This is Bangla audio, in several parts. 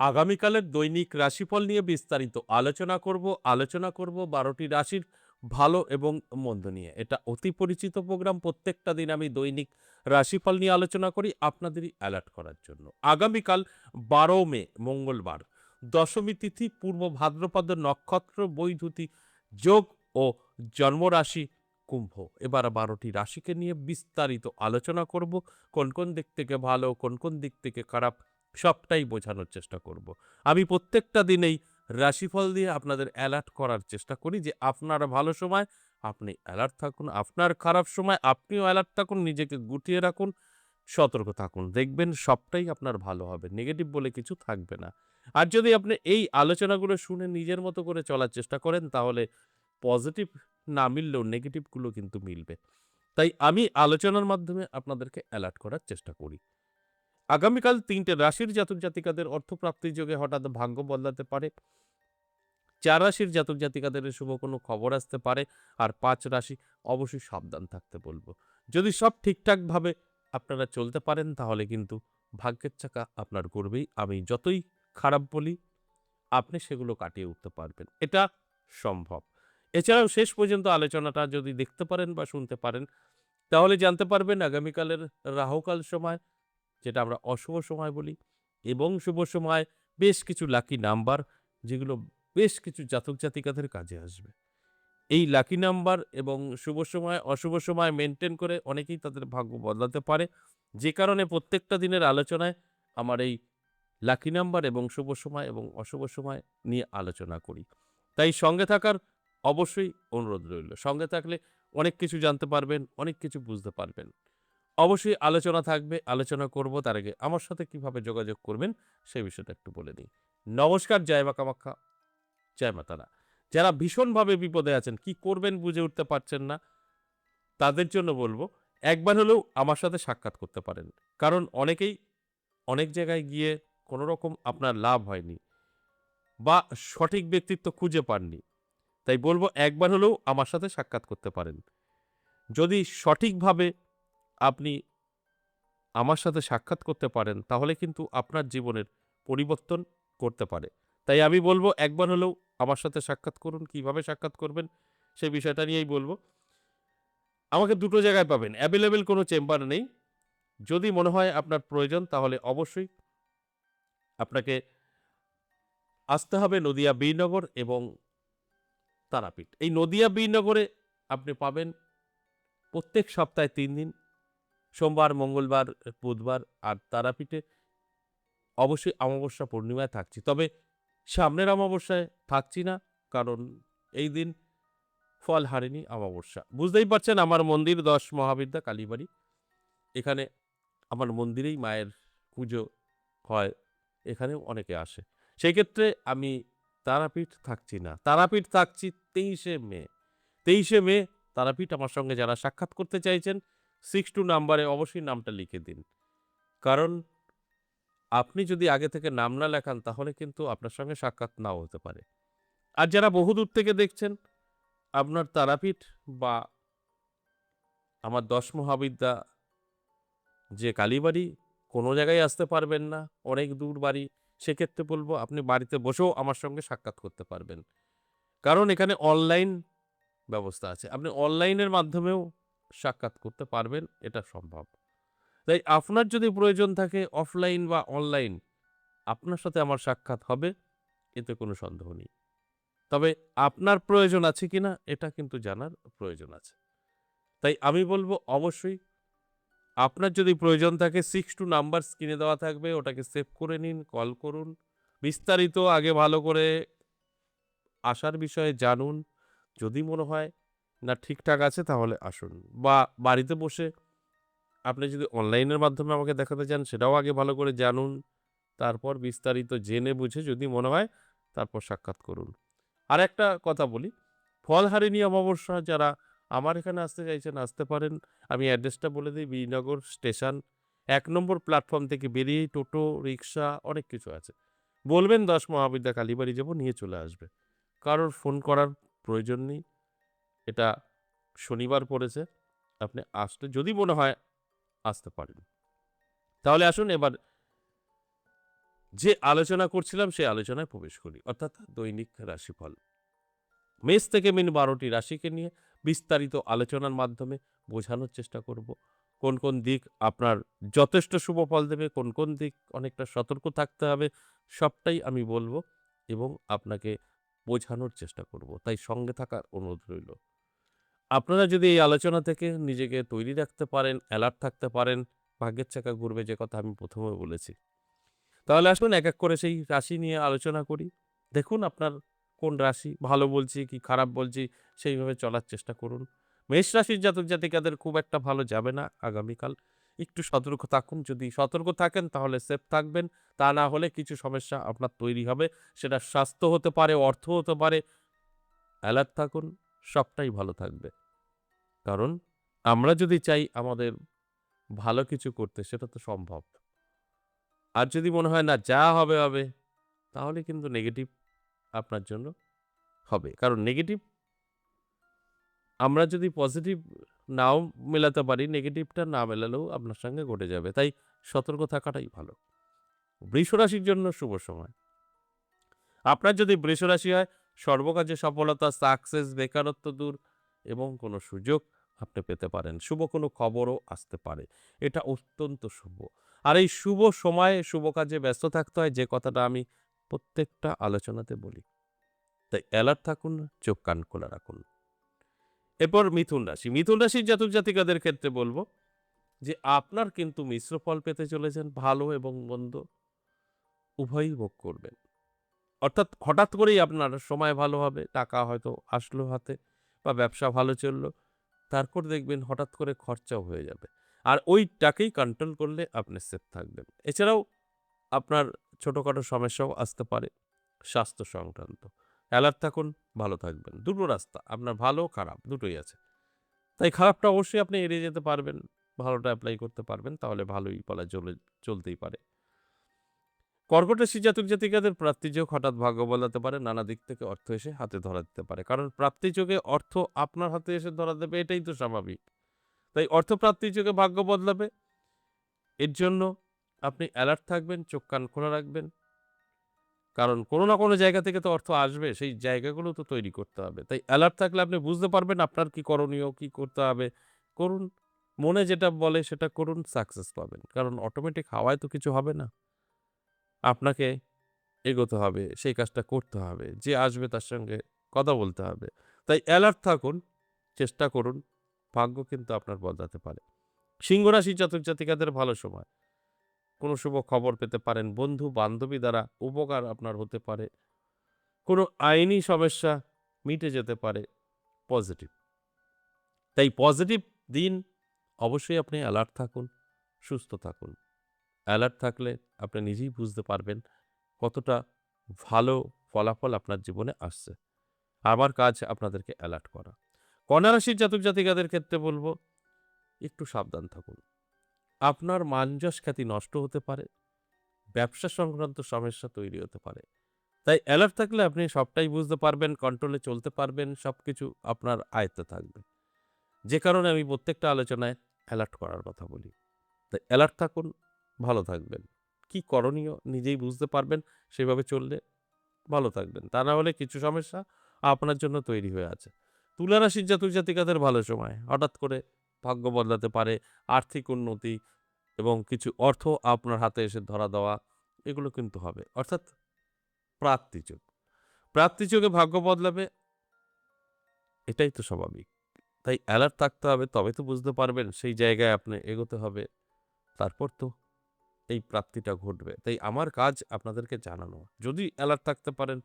আগামীকালের দৈনিক রাশিফল নিয়ে বিস্তারিত আলোচনা করব ১২টি রাশির ভালো এবং মন্দ নিয়ে। এটা অতি পরিচিত প্রোগ্রাম। প্রত্যেকটা দিন আমি দৈনিক রাশিফল নিয়ে আলোচনা করি আপনাদেরই অ্যালার্ট করার জন্য। আগামীকাল ১২ মে মঙ্গলবার, দশমী তিথি, পূর্ব ভাদ্রপদ নক্ষত্র, বৈধূতি যোগ ও জন্মরাশি কুম্ভ। এবার ১২টি রাশিকে নিয়ে বিস্তারিত আলোচনা করব। কোন কোন দিক থেকে ভালো, কোন কোন দিক থেকে খারাপ সবটাই বোঝানোর চেষ্টা করব। আমি প্রত্যেকটা দিনেই রাশিফল দিয়ে আপনাদের অ্যালার্ট করার চেষ্টা করি যে আপনার ভালো সময় আপনি অ্যালার্ট থাকুন, আপনার খারাপ সময় আপনিও অ্যালার্ট থাকুন, নিজেকে গুটিয়ে রাখুন, সতর্ক থাকুন। দেখবেন সবটাই আপনার ভালো হবে। নেগেটিভ বলে কিছু থাকবে না। আর যদি আপনি এই আলোচনাগুলো শুনে নিজের মতো করে চলার চেষ্টা করেন তাহলে পজিটিভ না মিললেও নেগেটিভ গুলো কিন্তু মিলবে। তাই আমি আলোচনার মাধ্যমে আপনাদেরকে অ্যালার্ট করার চেষ্টা করি। আগামীকাল ৩ টে রাশির জাতক-জাতিকাদের অর্থপ্রাপ্তির যোগে হঠাৎ ভাগ্য বদলাতে পারে। ৪ রাশির জাতক-জাতিকাদের শুভ কোনো খবর আসতে পারে। আর ৫ রাশি অবশ্যই সাবধান থাকতে বলব। যদি সব ঠিকঠাকভাবে আপনারা চলতে পারেন তাহলে কিন্তু ভাগ্যের চাকা আপনার ঘুরবেই। আমি যতই খারাপ বলি আপনি সেগুলো কাটিয়ে উঠতে পারবেন। এটা সম্ভব। এছাড়াও শেষ পর্যন্ত আলোচনাটা যদি দেখতে পারেন বা শুনতে পারেন তাহলে জানতে পারবেন আগামীকালের রাহুকাল সময়, যেটা আমরা অশুভ সময় বলি, এবং শুভ সময় বেশ কিছু লাকি নাম্বার যেগুলো বেশ কিছু জাতক জাতিকাদের কাজে আসবে। এই লাকি নাম্বার এবং শুভ সময় অশুভ সময় মেনটেন করে অনেকেই তাদের ভাগ্য বদলাতে পারে। যে কারণে প্রত্যেকটা দিনের আলোচনায় আমার এই লাকি নাম্বার এবং শুভ সময় এবং অশুভ সময় নিয়ে আলোচনা করি। তাই সঙ্গে থাকার অবশ্যই অনুরোধ রইল। সঙ্গে থাকলে অনেক কিছু জানতে পারবেন, অনেক কিছু বুঝতে পারবেন। অবশ্যই আলোচনা থাকবে, আলোচনা করব। তার আগে আমার সাথে কিভাবে যোগাযোগ করবেন সেই বিষয়টা একটু বলে নিই। নমস্কার, জয় মা কামাখ্যা, জয় মা তারা। যারা ভীষণভাবে বিপদে আছেন, কি করবেন বুঝে উঠতে পারছেন না, তাদের জন্য বলব একবার হলেও আমার সাথে সাক্ষাৎ করতে পারেন। কারণ অনেকেই অনেক জায়গায় গিয়ে কোনো রকম আপনার লাভ হয়নি বা সঠিক ব্যক্তিত্ব খুঁজে পাননি। তাই বলব একবার হলেও আমার সাথে সাক্ষাৎ করতে পারেন। যদি সঠিকভাবে আপনি আমার সাথে সাক্ষাৎ করতে পারেন তাহলে কিন্তু আপনার জীবনের পরিবর্তন করতে পারে। তাই আমি বলব একবার হলেও আমার সাথে সাক্ষাৎ করুন। কিভাবে সাক্ষাৎ করবেন সেই বিষয়টা নিয়েই বলব। আমাকে দুটো জায়গায় পাবেন। অ্যাভেইলেবল কোনো চেম্বার নেই। যদি মনে হয় আপনার প্রয়োজন তাহলে অবশ্যই আপনাকে আসতে হবে নদিয়া বীরনগর এবং তারাপীঠ। এই নদিয়া বীরনগরে আপনি পাবেন প্রত্যেক সপ্তাহে ৩ দিন, সোমবার, মঙ্গলবার, বুধবার। আর তারাপীঠে অবশ্যই অমাবস্যা পূর্ণিমায় থাকছি। তবে সামনের অমাবস্যায় থাকছি না। কারণ এই দিন ফল হারেনি অমাবস্যা। বুঝতেই পারছেন আমার মন্দির ১০ মহাবিদ্যা কালীবাড়ি। এখানে আমার মন্দিরেই মায়ের পুজো হয়। এখানেও অনেকে আসে। সেক্ষেত্রে আমি তারাপীঠ থাকছি না। তারাপীঠ থাকছি ২৩শে মে। ২৩শে মে তারাপীঠ আমার সঙ্গে যারা সাক্ষাৎ করতে চাইছেন 62 নাম্বারে অবশ্যই নামটা লিখে দিন। কারণ আপনি যদি আগে থেকে নাম না লেখান তাহলে কিন্তু আপনার সঙ্গে সাক্ষাৎ নাও হতে পারে। আর যারা বহুদূর থেকে দেখছেন, আপনার তারাপীঠ বা আমার ১০ মহাবিদ্যা যে কালীবাড়ি কোনো জায়গায় আসতে পারবেন না, অনেক দূর বাড়ি। সেক্ষেত্রে বলব আপনি বাড়িতে বসেও আমার সঙ্গে সাক্ষাৎ করতে পারবেন। কারণ এখানে অনলাইন ব্যবস্থা আছে। আপনি অনলাইনের মাধ্যমেও সাক্ষাৎ করতে পারবেন, এটা সম্ভব। তাই আপনার যদি প্রয়োজন থাকে অফলাইন বা অনলাইন, আপনার সাথে আমার সাক্ষাৎ হবে, এতে কোনো সন্দেহ নেই। তবে আপনার প্রয়োজন আছে কিনা এটা কিন্তু জানার প্রয়োজন আছে। তাই আমি বলব অবশ্যই আপনার যদি প্রয়োজন থাকে 62 নাম্বার স্ক্রিনে দেওয়া থাকবে, ওটাকে সেভ করে নিন, কল করুন। বিস্তারিত আগে ভালো করে আসার বিষয়ে জানুন। যদি মনে হয় না ঠিকঠাক আছে তাহলে আসুন। বা বাড়িতে বসে আপনি যদি অনলাইনের মাধ্যমে আমাকে দেখাতে চান সেটাও আগে ভালো করে জানুন। তারপর বিস্তারিত জেনে বুঝে যদি মনে হয় তারপর সাক্ষাৎ করুন। আরেকটা কথা বলি, ফলহারিণী অমাবস্যা যারা আমার এখানে আসতে চাইছেন আসতে পারেন। আমি অ্যাড্রেসটা বলে দিই, বীরনগর স্টেশন ১ নম্বর প্ল্যাটফর্ম থেকে বেরিয়েই টোটো, রিক্সা অনেক কিছু আছে। বলবেন ১০ মহাবিদ্যা কালীবাড়ি যাবো, নিয়ে চলে আসবে। কারোর ফোন করার প্রয়োজন নেই। এটা শনিবার পড়েছে। আপনি আসলে, যদি মনে হয় আসতে পারেন। তাহলে আসুন এবার যে আলোচনা করছিলাম সেই আলোচনায় প্রবেশ করি, অর্থাৎ দৈনিক রাশিফল। মেষ থেকে মিন ১২টি রাশিকে নিয়ে বিস্তারিত আলোচনার মাধ্যমে বোঝানোর চেষ্টা করব। কোন, কোন দিক আপনার যথেষ্ট শুভ ফল দেবে, কোন, কোন দিক অনেকটা সতর্ক থাকতে হবে, সবটাই আমি বলব এবং আপনাকে বোঝানোর চেষ্টা করব। তাই সঙ্গে থাকার অনুরোধ রইল। আপনারা যদি এই আলোচনা থেকে নিজেকে তৈরি রাখতে পারেন, অ্যালার্ট থাকতে পারেন, ভাগ্যের চাকা ঘুরবে যে কথা আমি ১ম এ বলেছি। তাহলে আসুন এক, এক করে সেই রাশি নিয়ে আলোচনা করি। দেখুন আপনার কোন রাশি ভালো বলছি কি খারাপ বলছি সেইভাবে চলার চেষ্টা করুন। মেষ রাশির জাতক-জাতিকাদের খুব একটা ভালো যাবে না আগামীকাল। একটু সতর্ক থাকুন। যদি সতর্ক থাকেন তাহলে সেফ থাকবেন। তা না হলে কিছু সমস্যা আপনার তৈরি হবে। সেটা স্বাস্থ্য হতে পারে, অর্থ হতে পারে। অ্যালার্ট থাকুন, সবটাই ভালো থাকবে। কারণ আমরা যদি চাই আমাদের ভালো কিছু করতে সেটা তো সম্ভব। আর যদি মনে হয় না যা হবে, হবে তাহলে কিন্তু নেগেটিভ আপনার জন্য হবে। কারণ নেগেটিভ আমরা যদি পজিটিভ নাও মেলাতে পারি, নেগেটিভটা না মেলালেও আপনার সঙ্গে ঘটে যাবে। তাই সতর্ক থাকাটাই ভালো। বৃষ রাশির জন্য শুভ সময়। আপনার যদি বৃষ রাশি হয়, সর্বকাজে সফলতা, সাকসেস, বেকারত্ব দূর এবং কোনো সুযোগ আপনি পেতে পারেন। শুভ কোনো খবরও আসতে পারে। এটা অত্যন্ত শুভ। আর এই শুভ সময়ে শুভ কাজে ব্যস্ত থাকতে হয় যে কথাটা আমি প্রত্যেকটা আলোচনাতে বলি। তাই অ্যালার্ট থাকুন, চোখ কান খোলা রাখুন। এরপর মিথুন রাশি। মিথুন রাশির জাতক-জাতিকাদের ক্ষেত্রে বলব যে আপনার কিন্তু মিশ্র ফল পেতে চলেছেন। ভালো এবং মন্দ উভয়ই ভোগ করবেন। অর্থাৎ হঠাৎ করেই আপনার সময় ভালো হবে, টাকা হয়তো আসলো হাতে বা ব্যবসা ভালো চলল। তারপর দেখবেন হঠাৎ করে খরচাও হয়ে যাবে। আর ওইটাকেই কন্ট্রোল করলে আপনি সেফ থাকবেন। এছাড়াও আপনার ছোটখাটো সমস্যাও আসতে পারে স্বাস্থ্য সংক্রান্ত। অ্যালার্ট থাকুন, ভালো থাকবেন। দুটো রাস্তা আপনার ভালো খারাপ দুটোই আছে। তাই খারাপটা অবশ্যই আপনি এড়িয়ে যেতে পারবেন। ভালোটা এপ্লাই করতে পারবেন তাহলে ভালোই বলা চলতেই পারে। কর্কট রাশির জাতক-জাতিকাদের প্রাপ্তিযোগ হঠাৎ ভাগ্য বদলাতে পারে। নানা দিক থেকে অর্থ এসে হাতে ধরা দিতে পারে। কারণ প্রাপ্তিযোগে অর্থ আপনার হাতে এসে ধরা দেবে এটাই তো স্বাভাবিক। তাই অর্থপ্রাপ্তির যোগে ভাগ্য বদলাবে। এর জন্য আপনি অ্যালার্ট থাকবেন, চোখ কান খোলা রাখবেন। কারণ কোনো না কোনো জায়গা থেকে তো অর্থ আসবে। সেই জায়গাগুলো তো তৈরি করতে হবে। তাই অ্যালার্ট থাকলে আপনি বুঝতে পারবেন আপনার কি করণীয়, কি করতে হবে। করুন। মনে যেটা বলে সেটা করুন, সাকসেস পাবেন। কারণ অটোমেটিক হাওয়ায় তো কিছু হবে না। আপনাকে এগোতে হবে, সেই কাজটা করতে হবে। যে আসবে তার সঙ্গে কথা বলতে হবে। তাই অ্যালার্ট থাকুন, চেষ্টা করুন। ভাগ্য কিন্তু আপনার বদলাতে পারে। সিংহ রাশির জাতক-জাতিকাদের ভালো সময়। কোনো শুভ খবর পেতে পারেন। বন্ধু-বান্ধবী দ্বারা উপকার আপনার হতে পারে। কোনো আইনি সমস্যা মিটে যেতে পারে। পজিটিভ। তাই পজিটিভ দিন অবশ্যই আপনি অ্যালার্ট থাকুন, সুস্থ থাকুন। অ্যালার্ট থাকলে আপনি নিজেই বুঝতে পারবেন কতটা ভালো ফলাফল আপনার জীবনে আসছে। আমার কাজ আপনাদেরকে অ্যালার্ট করা। কন্যা রাশির জাতক-জাতিকাদের ক্ষেত্রে বলব, একটু সাবধান থাকুন। আপনার মান-যশ খ্যাতি নষ্ট হতে পারে। ব্যবসা সংক্রান্ত সমস্যা তৈরি হতে পারে। তাই অ্যালার্ট থাকলে আপনি সবটাই বুঝতে পারবেন, কন্ট্রোলে চলতে পারবেন, সবকিছু আপনার আয়ত্তে থাকবে। যে কারণে আমি প্রত্যেকটা আলোচনায় অ্যালার্ট করার কথা বলি। তাই অ্যালার্ট থাকুন, ভালো থাকবেন। কি করণীয় নিজেই বুঝতে পারবেন, সেভাবে চললে ভালো থাকবেন। তা না হলে কিছু সমস্যা আপনার জন্য তৈরি হয়ে আছে। তুলা রাশির জাতক-জাতিকাদের ভালো সময়। হঠাৎ করে ভাগ্য বদলাতে পারে, আর্থিক উন্নতি এবং কিছু অর্থ আপনার হাতে এসে ধরা দেওয়া এগুলো কিন্তু হবে। অর্থাৎ প্রাপ্তিযোগ। প্রাপ্তিযোগে ভাগ্য বদলাবে এটাই তো স্বাভাবিক। তাই অ্যালার্ট থাকতে হবে তবে তো বুঝতে পারবেন সেই জায়গায় আপনি এগোতে হবে। তারপর তো এই প্রাপ্তিটা ঘটবে। তাই আমার কাজ আপনাদেরকে জানানো। যদি অ্যালার্ট থাকতে পারেন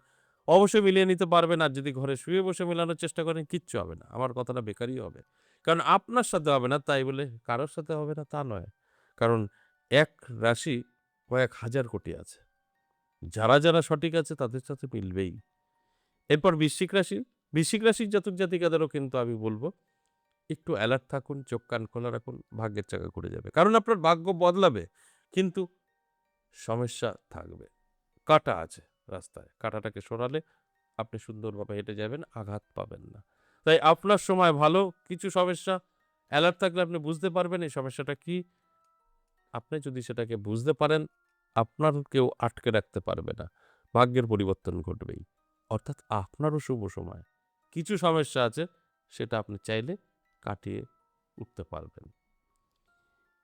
অবশ্যই মিলিয়ে নিতে পারবেন। আর যদি ঘরে শুয়ে বসে মেলানোর চেষ্টা করেন কিচ্ছু হবে না। আমার কথাটা বেকারই হবে। কারণ আপনার সাথে হবে না তাই বলে কারোর সাথে হবে না তা নয়। কারণ এক রাশি কয়েক হাজার কোটি আছে। যারা, যারা সঠিক আছে তাদের সাথে মিলবেই। এরপর বৃশ্চিক রাশি। বৃশ্চিক রাশির জাতক-জাতিকাদেরও কিন্তু আমি বলব, একটু অ্যালার্ট থাকুন, চোখ কান খোলা রাখুন, ভাগ্যের চাকা ঘুরে যাবে। কারণ আপনার ভাগ্য বদলাবে, কিন্তু সমস্যা থাকবে। কাঁটা আছে রাস্তায়। কাঁটাটাকে সরালে আপনি সুন্দরভাবে হেঁটে যাবেন, আঘাত পাবেন না। তাই আপনার সময় ভালো, কিছু সমস্যা অ্যালার্ট থাকলে আপনি বুঝতে পারবেন এই সমস্যাটা কি। আপনি যদি সেটাকে বুঝতে পারেন, আপনার কেউ আটকে রাখতে পারবে না। ভাগ্যের পরিবর্তন ঘটবেই। অর্থাৎ আপনারও শুভ সময়। কিছু সমস্যা আছে সেটা আপনি চাইলে কাটিয়ে উঠতে পারবেন।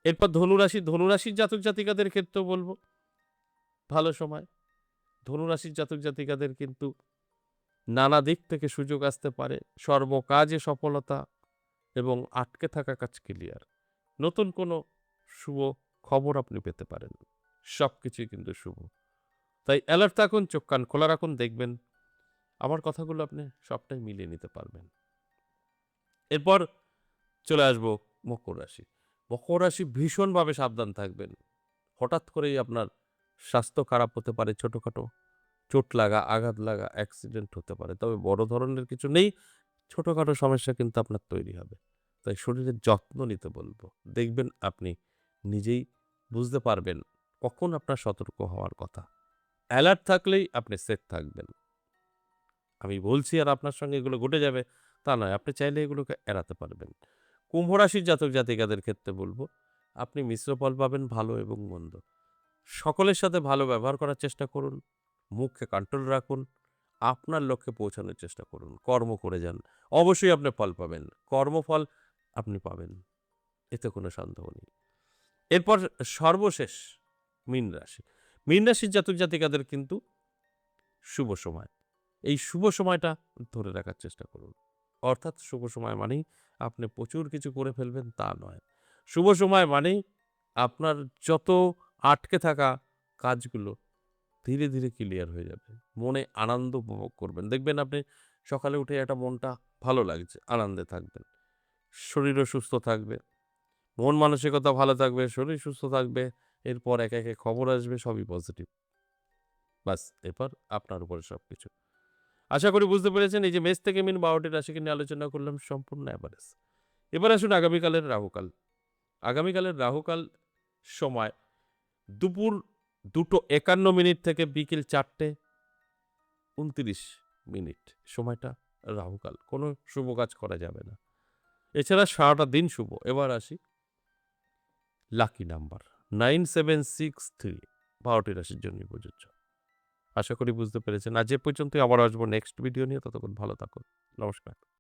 এরপর ধনুরাশি, ধনুরাশির জাতক জাতিকাদের ক্ষেত্রেও বলব ভালো সময়। ধনুরাশির জাতক জাতিকাদের কিন্তু নানা দিক থেকে সুযোগ আসতে পারে। সর্বকাজে সফলতা এবং আটকে থাকা কাজ ক্লিয়ার। নতুন কোনো শুভ খবর আপনি পেতে পারেন। সবকিছুই কিন্তু শুভ। তাই অ্যালার্ট থাকুন, চোখ কান খোলা রাখুন, দেখবেন আমার কথাগুলো আপনি সবটাই মিলিয়ে নিতে পারবেন। এরপর চলে আসবো মকর রাশি। মকর রাশি ভীষণভাবে সাবধান থাকবেন। হঠাৎ করেই আপনার স্বাস্থ্য খারাপ হতে পারে, ছোটখাটো চোট লাগা, আঘাত লাগা, অ্যাক্সিডেন্ট হতে পারে। তবে বড় ধরনের কিছু নেই। ছোটখাটো সমস্যা কিন্তু আপনার তৈরি হবে। তাই শরীরের যত্ন নিতে বলব। দেখবেন আপনি নিজেই বুঝতে পারবেন কখন আপনার সতর্ক হওয়ার কথা। অ্যালার্ট থাকলেই আপনি সেফ থাকবেন। আমি বলছি আর আপনার সঙ্গে এগুলো ঘটে যাবে তা নয়। আপনি চাইলে এগুলোকে এড়াতে পারবেন। কুম্ভ রাশির জাতক জাতিকাদের ক্ষেত্রে বলব, আপনি মিশ্র ফল পাবেন ভালো এবং মন্দ। সকলের সাথে ভালো ব্যবহার করার চেষ্টা করুন। মুখকে কন্ট্রোল রাখুন। আপনার লক্ষ্যে পৌঁছানোর চেষ্টা করুন। কর্ম করে যান। অবশ্যই আপনি ফল পাবেন। কর্মফল আপনি পাবেন। এতে কোনো সন্দেহ নেই। এরপর সর্বশেষ মীন রাশি। মীন রাশির জাতক জাতিকাদের কিন্তু শুভ সময়। এই শুভ সময়টা ধরে রাখার চেষ্টা করুন। অর্থাৎ শুভ সময় মানেই আপনি প্রচুর কিছু করে ফেলবেন তা নয়। শুভ সময় মানেই আপনার যত আটকে থাকা কাজগুলো ধীরে, ধীরে ক্লিয়ার হয়ে যাবে। মনে আনন্দ উপভোগ করবেন। দেখবেন আপনি সকালে উঠে একটা মনটা ভালো লাগছে, আনন্দে থাকবেন। শরীরও সুস্থ থাকবে। মন মানসিকতা ভালো থাকবে, শরীর সুস্থ থাকবে। এরপর একে, একে খবর আসবে সবই পজিটিভ। বাস এরপর আপনার উপরে সবকিছু। আশা করি বুঝতে পেরেছেন এই যে মেষ থেকে মিন ১২ টি রাশিকে নিয়ে আলোচনা করলাম সম্পূর্ণ এভারেজ। এবার আসুন আগামীকালের রাহুকাল। আগামীকালের রাহুকাল সময় দুপুর ২:৫১ থেকে বিকেল ৪:২৯ সময়টা রাহুকাল। কোনো শুভ কাজ করা যাবে না। এছাড়া সারাটা দিন শুভ। এবার আসি লাকি নাম্বার 9763 ১২টি রাশির জন্যই প্রযোজ্য। আশা করি বুঝতে পেরেছেন। আজ এ পর্যন্তই আবার আসবো নেক্সট ভিডিও নিয়ে। ততক্ষণ ভালো থাকুন। নমস্কার।